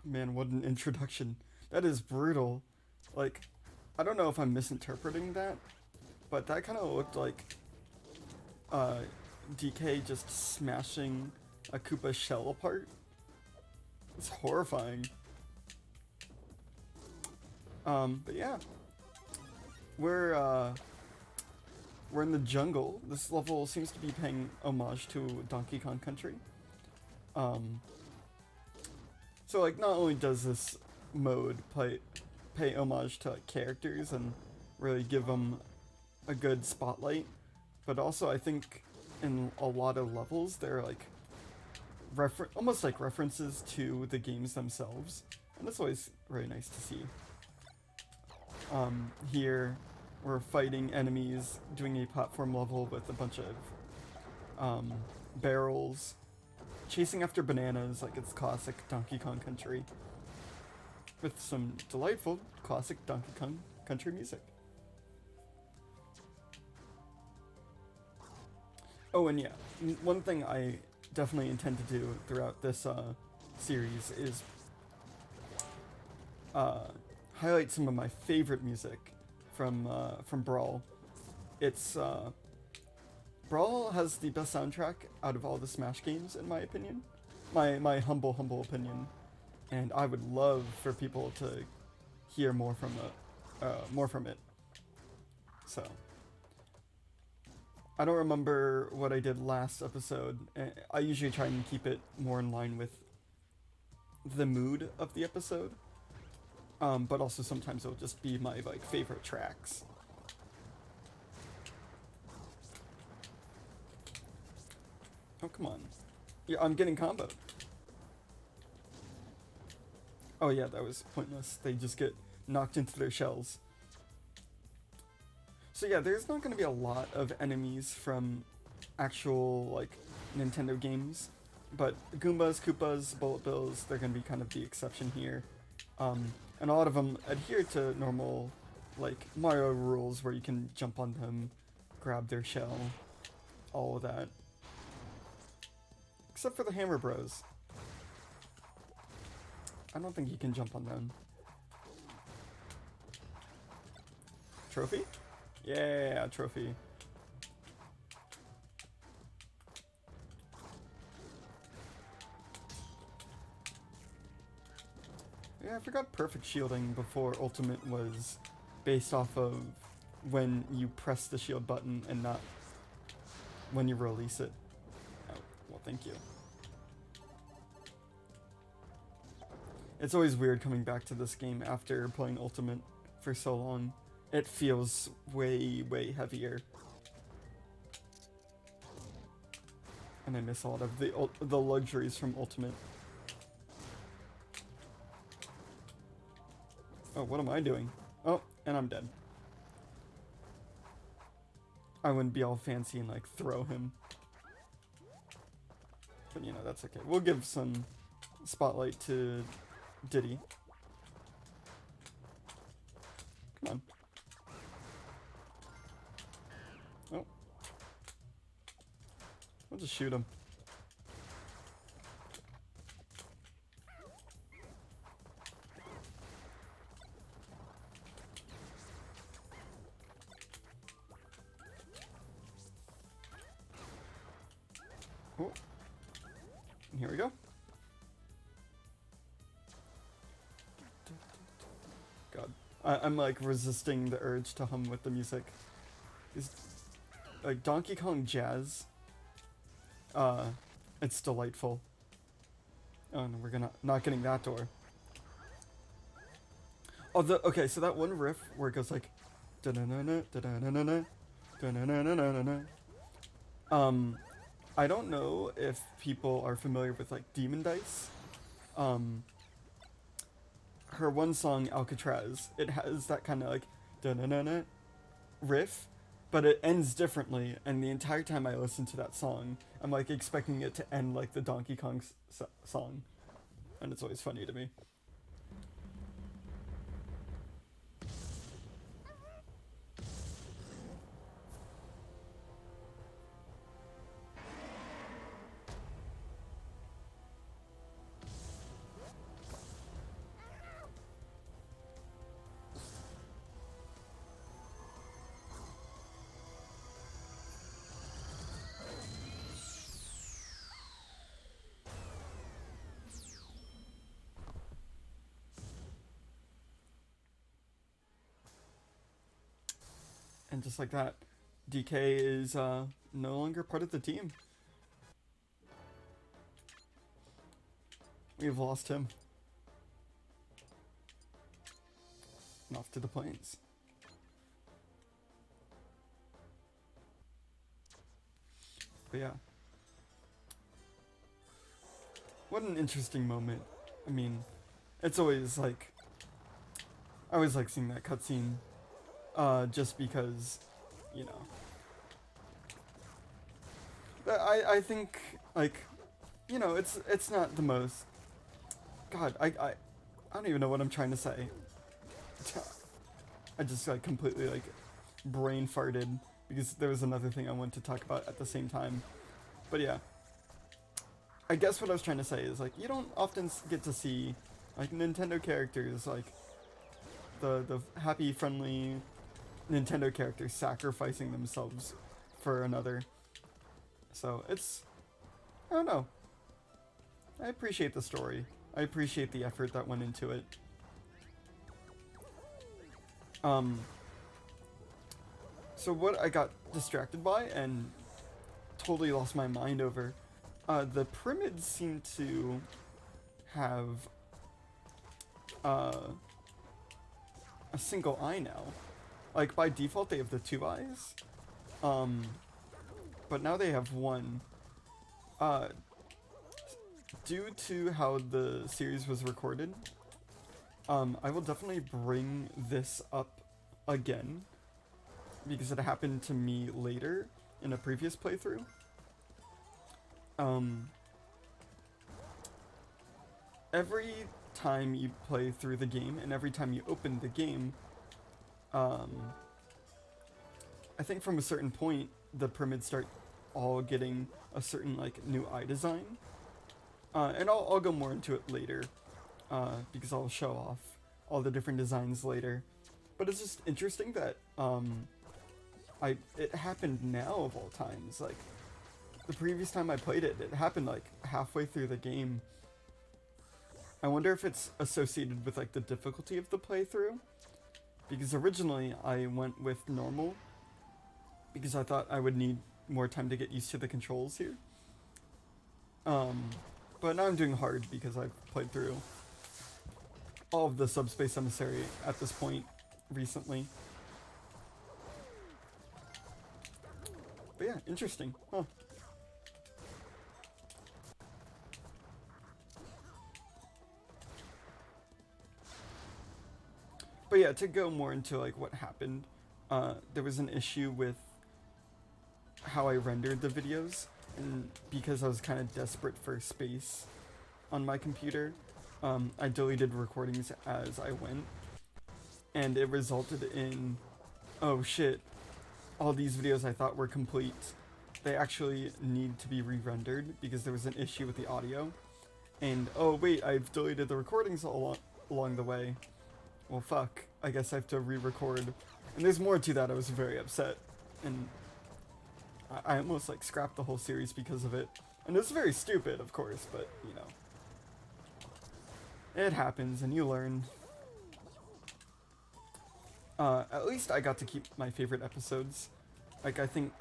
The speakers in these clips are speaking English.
Man, what an introduction. That is brutal. Like, I don't know if I'm misinterpreting that, but that kind of looked like uh, DK just smashing a Koopa shell apart. It's horrifying. But yeah, we're uh, we're in the jungle. This level seems to be paying homage to Donkey Kong Country. Um, so like, not only does this mode pay homage to like, characters and really give them a good spotlight, but also I think in a lot of levels they're like almost like references to the games themselves, and that's always really nice to see. Here we're fighting enemies, doing a platform level with a bunch of barrels, chasing after bananas like it's classic Donkey Kong Country, with some delightful classic Donkey Kong Country music. Oh, and yeah, one thing I definitely intend to do throughout this series is highlight some of my favorite music from Brawl. It's Brawl has the best soundtrack out of all the Smash games, in my opinion. My humble opinion, and I would love for people to hear more from it. So I don't remember what I did last episode. I usually try and keep it more in line with the mood of the episode. But also sometimes it'll just be my like favorite tracks. Oh, come on. Yeah, I'm getting comboed. Oh yeah, that was pointless. They just get knocked into their shells. So yeah, there's not going to be a lot of enemies from actual like Nintendo games, but Goombas, Koopas, Bullet Bills, they're going to be kind of the exception here. And a lot of them adhere to normal like Mario rules where you can jump on them, grab their shell, all of that. Except for the Hammer Bros. I don't think you can jump on them. Trophy? Yeah, trophy. Yeah, I forgot perfect shielding before Ultimate was based off of when you press the shield button and not when you release it. Oh, well, thank you. It's always weird coming back to this game after playing Ultimate for so long. It feels way heavier. And I miss a lot of the luxuries from Ultimate. Oh, what am I doing? Oh, and I'm dead. I wouldn't be all fancy and like throw him. But you know, that's okay. We'll give some spotlight to Diddy. Come on. Oh. We'll just shoot him. Oh. And here we go. God. I'm like resisting the urge to hum with the music. It's like Donkey Kong jazz. It's delightful. Oh no, we're not getting that door. Oh, okay, so that one riff where it goes like I don't know if people are familiar with like Demon Dice. Her one song Alcatraz, it has that kind of like riff, but it ends differently, and the entire time I listen to that song, I'm like expecting it to end like the Donkey Kong song, and it's always funny to me. And just like that, DK is no longer part of the team. We've lost him. And off to the plains. But yeah. What an interesting moment. I mean, it's always like, I always like seeing that cutscene, just because, you know. But I think, like, you know, it's not the most, God, I don't even know what I'm trying to say. I just like completely like brain farted because there was another thing I wanted to talk about at the same time. But yeah, I guess what I was trying to say is like you don't often get to see like Nintendo characters, like the happy, friendly Nintendo characters sacrificing themselves for another. So it's, I don't know. I appreciate the story. I appreciate the effort that went into it. So what I got distracted by and totally lost my mind over, the Primids seem to have a single eye now. Like by default they have the 2 eyes, but now they have 1. Due to how the series was recorded, I will definitely bring this up again because it happened to me later in a previous playthrough. Every time you play through the game and every time you open the game, I think from a certain point the Primids start all getting a certain like new eye design, and I'll go more into it later, because I'll show off all the different designs later. But it's just interesting that it happened now of all times. Like the previous time I played it, it happened like halfway through the game. I wonder if it's associated with like the difficulty of the playthrough, because originally I went with normal because I thought I would need more time to get used to the controls here. But now I'm doing hard because I've played through all of the Subspace Emissary at this point recently. But yeah, interesting. Huh. But yeah, to go more into like what happened, there was an issue with how I rendered the videos, and because I was kind of desperate for space on my computer, I deleted recordings as I went, and it resulted in, oh shit, all these videos I thought were complete, they actually need to be re-rendered because there was an issue with the audio, and oh wait, I've deleted the recordings along the way. Well fuck, I guess I have to re-record. And there's more to that. I was very upset, and I almost like scrapped the whole series because of it. And it's very stupid, of course, but you know, it happens and you learn. At least I got to keep my favorite episodes. Like I think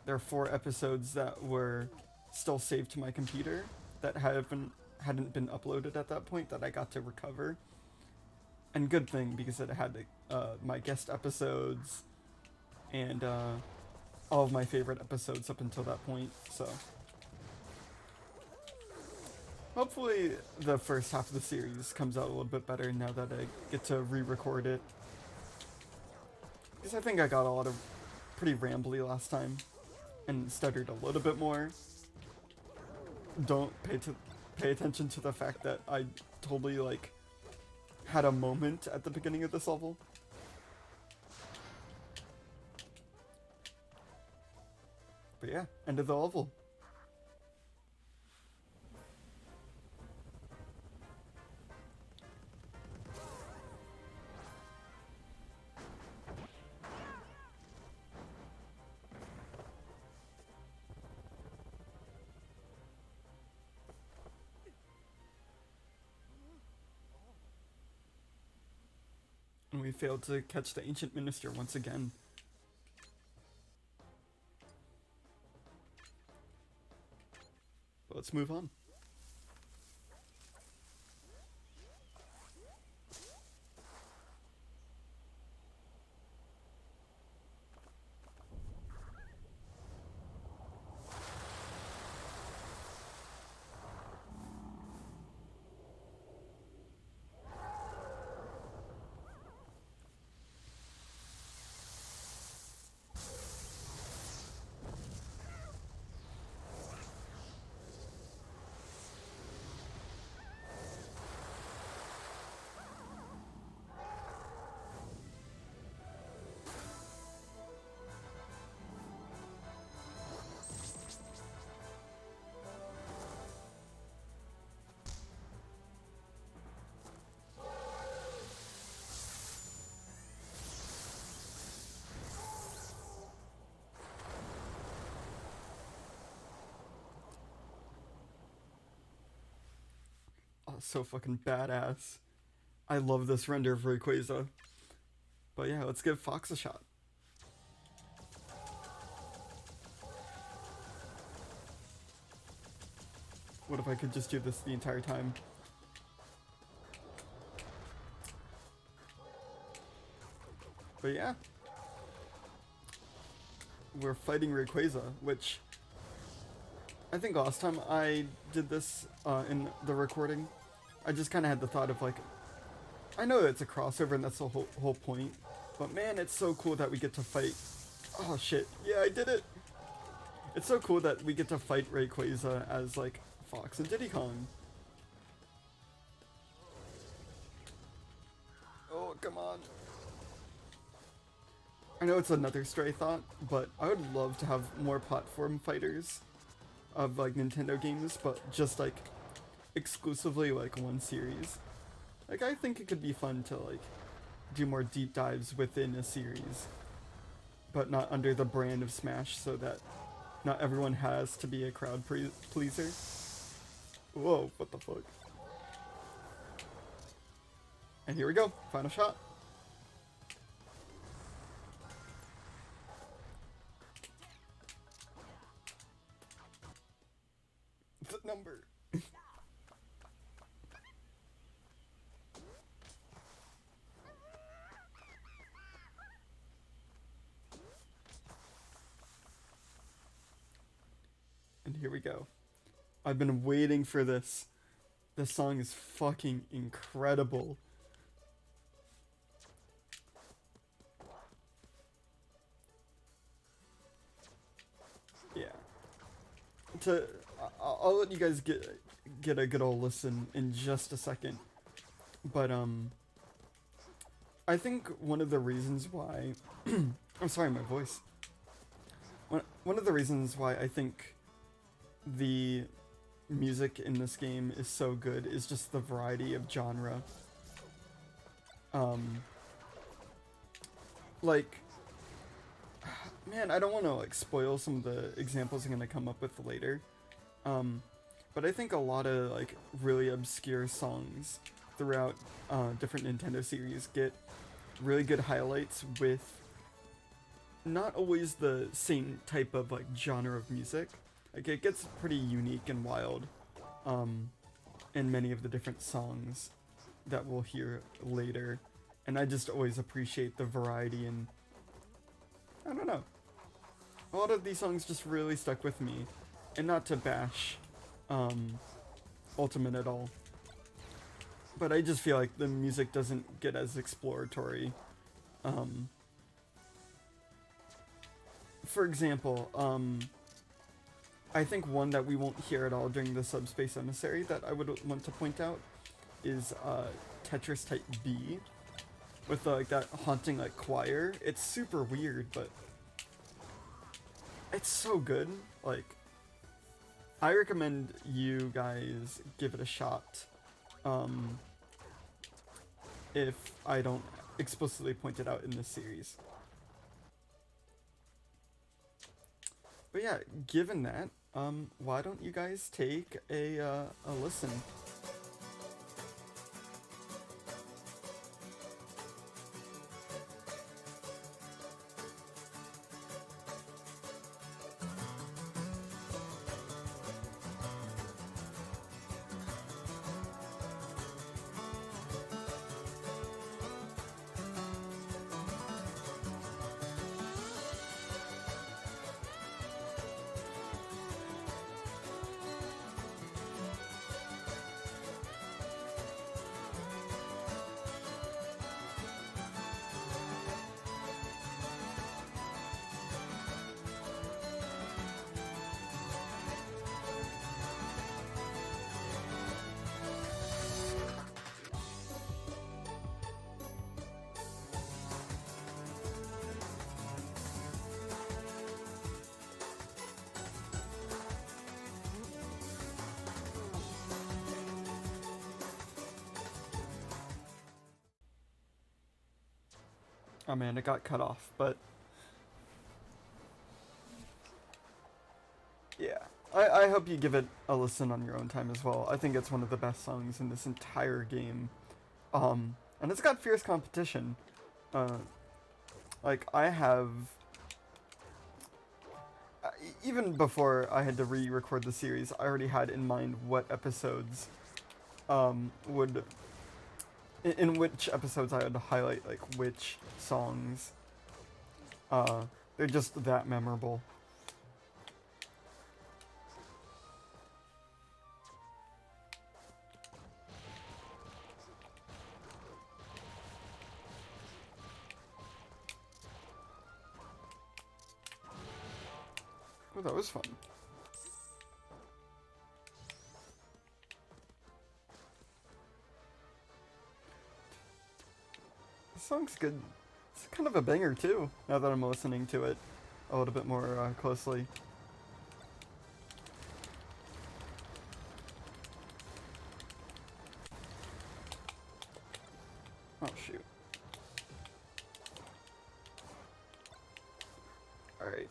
there are 4 episodes that were still saved to my computer that hadn't been uploaded at that point that I got to recover. And good thing, because it had my guest episodes and all of my favorite episodes up until that point, so. Hopefully the first half of the series comes out a little bit better now that I get to re-record it. Because I think I got a lot of pretty rambly last time and stuttered a little bit more. Don't pay attention to the fact that I totally like had a moment at the beginning of this level. But yeah, end of the level. And we failed to catch the Ancient Minister once again. let's move on. Oh, so fucking badass. I love this render of Rayquaza. But yeah, let's give Fox a shot. What if I could just do this the entire time? But yeah. We're fighting Rayquaza, which I think last time I did this in the recording, I just kind of had the thought of like, I know it's a crossover and that's the whole point, but man, it's so cool that we get to fight. Oh shit, yeah, I did it! It's so cool that we get to fight Rayquaza as like Fox and Diddy Kong. Oh, come on. I know it's another stray thought, but I would love to have more platform fighters of like Nintendo games, but just like exclusively like one series. Like I think it could be fun to like do more deep dives within a series, but not under the brand of Smash, so that not everyone has to be a crowd pleaser. Whoa, what the fuck? And here we go, final shot. The number. And here we go. I've been waiting for this. This song is fucking incredible. Yeah. I'll let you guys get a good old listen in just a second. But I think one of the reasons why I'm sorry, my voice. One of the reasons why I think the music in this game is so good is just the variety of genre. Like, man, I don't want to like spoil some of the examples I'm gonna come up with later. But I think a lot of like really obscure songs throughout different Nintendo series get really good highlights with not always the same type of like genre of music. Like it gets pretty unique and wild in many of the different songs that we'll hear later. And I just always appreciate the variety, and I don't know. A lot of these songs just really stuck with me. And not to bash Ultimate at all, but I just feel like the music doesn't get as exploratory. For example, I think one that we won't hear at all during the Subspace Emissary that I would want to point out is Tetris Type B, with like that haunting like choir. It's super weird, but it's so good. Like, I recommend you guys give it a shot. If I don't explicitly point it out in this series. But yeah, given that, why don't you guys take a listen? Oh man, it got cut off, but yeah. I hope you give it a listen on your own time as well. I think it's one of the best songs in this entire game. And it's got fierce competition. Uh, like, I have... even before I had to re-record the series, I already had in mind what episodes would... in which episodes I would highlight, like, which songs. They're just that memorable. Oh, that was fun. This song's good. It's kind of a banger too, now that I'm listening to it a little bit more closely. Oh shoot. Alright.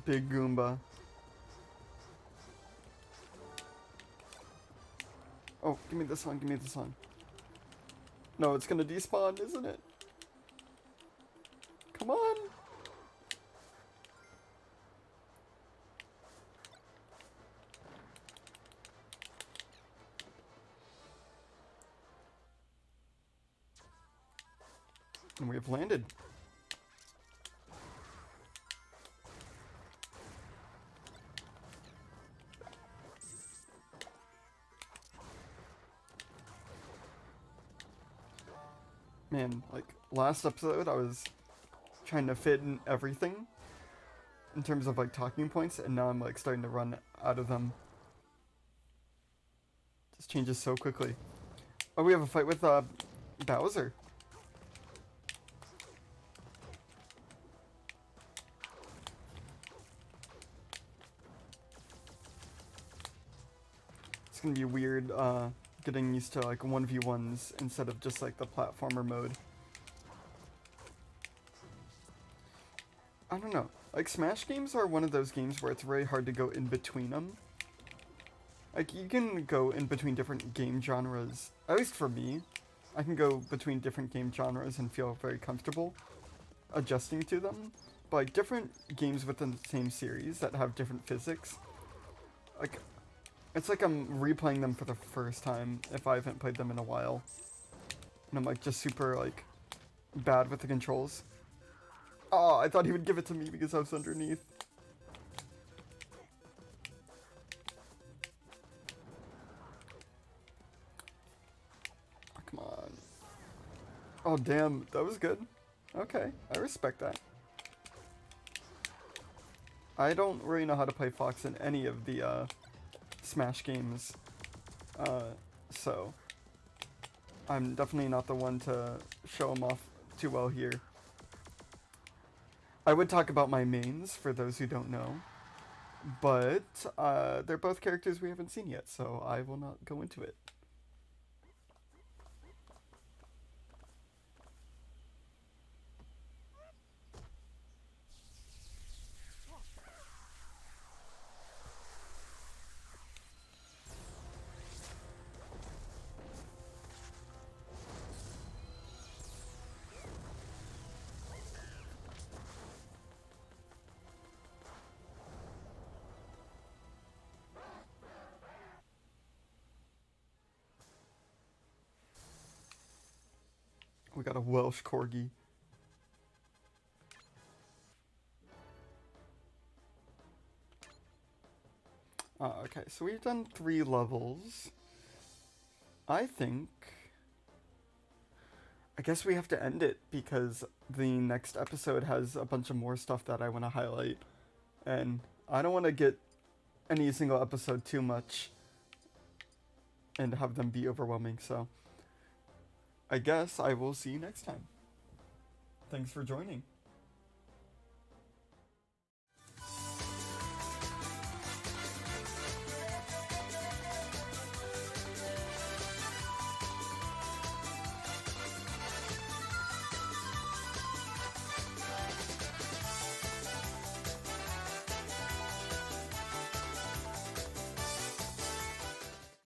Big Goomba. Oh, give me this one, give me this one. No, it's gonna despawn, isn't it? Come on! And we have landed. Man, like, last episode I was trying to fit in everything in terms of, like, talking points, and now I'm, like, starting to run out of them. Just changes so quickly. Oh, we have a fight with, Bowser. It's gonna be weird, getting used to, like, 1v1s instead of just, like, the platformer mode. I don't know. Like, Smash games are one of those games where it's very hard to go in between them. Like, you can go in between different game genres. At least for me. I can go between different game genres and feel very comfortable adjusting to them. But, like, different games within the same series that have different physics, like, it's like I'm replaying them for the first time if I haven't played them in a while. And I'm, like, just super, like, bad with the controls. Oh, I thought he would give it to me because I was underneath. Oh, come on. Oh, damn. That was good. Okay, I respect that. I don't really know how to play Fox in any of the Smash games. So I'm definitely not the one to show him off too well here. I would talk about my mains, for those who don't know, but they're both characters we haven't seen yet, so I will not go into it. We got a Welsh corgi. Okay, so we've done 3 levels. I guess we have to end it because the next episode has a bunch of more stuff that I want to highlight. And I don't want to get any single episode too much and have them be overwhelming, so I guess I will see you next time. Thanks for joining.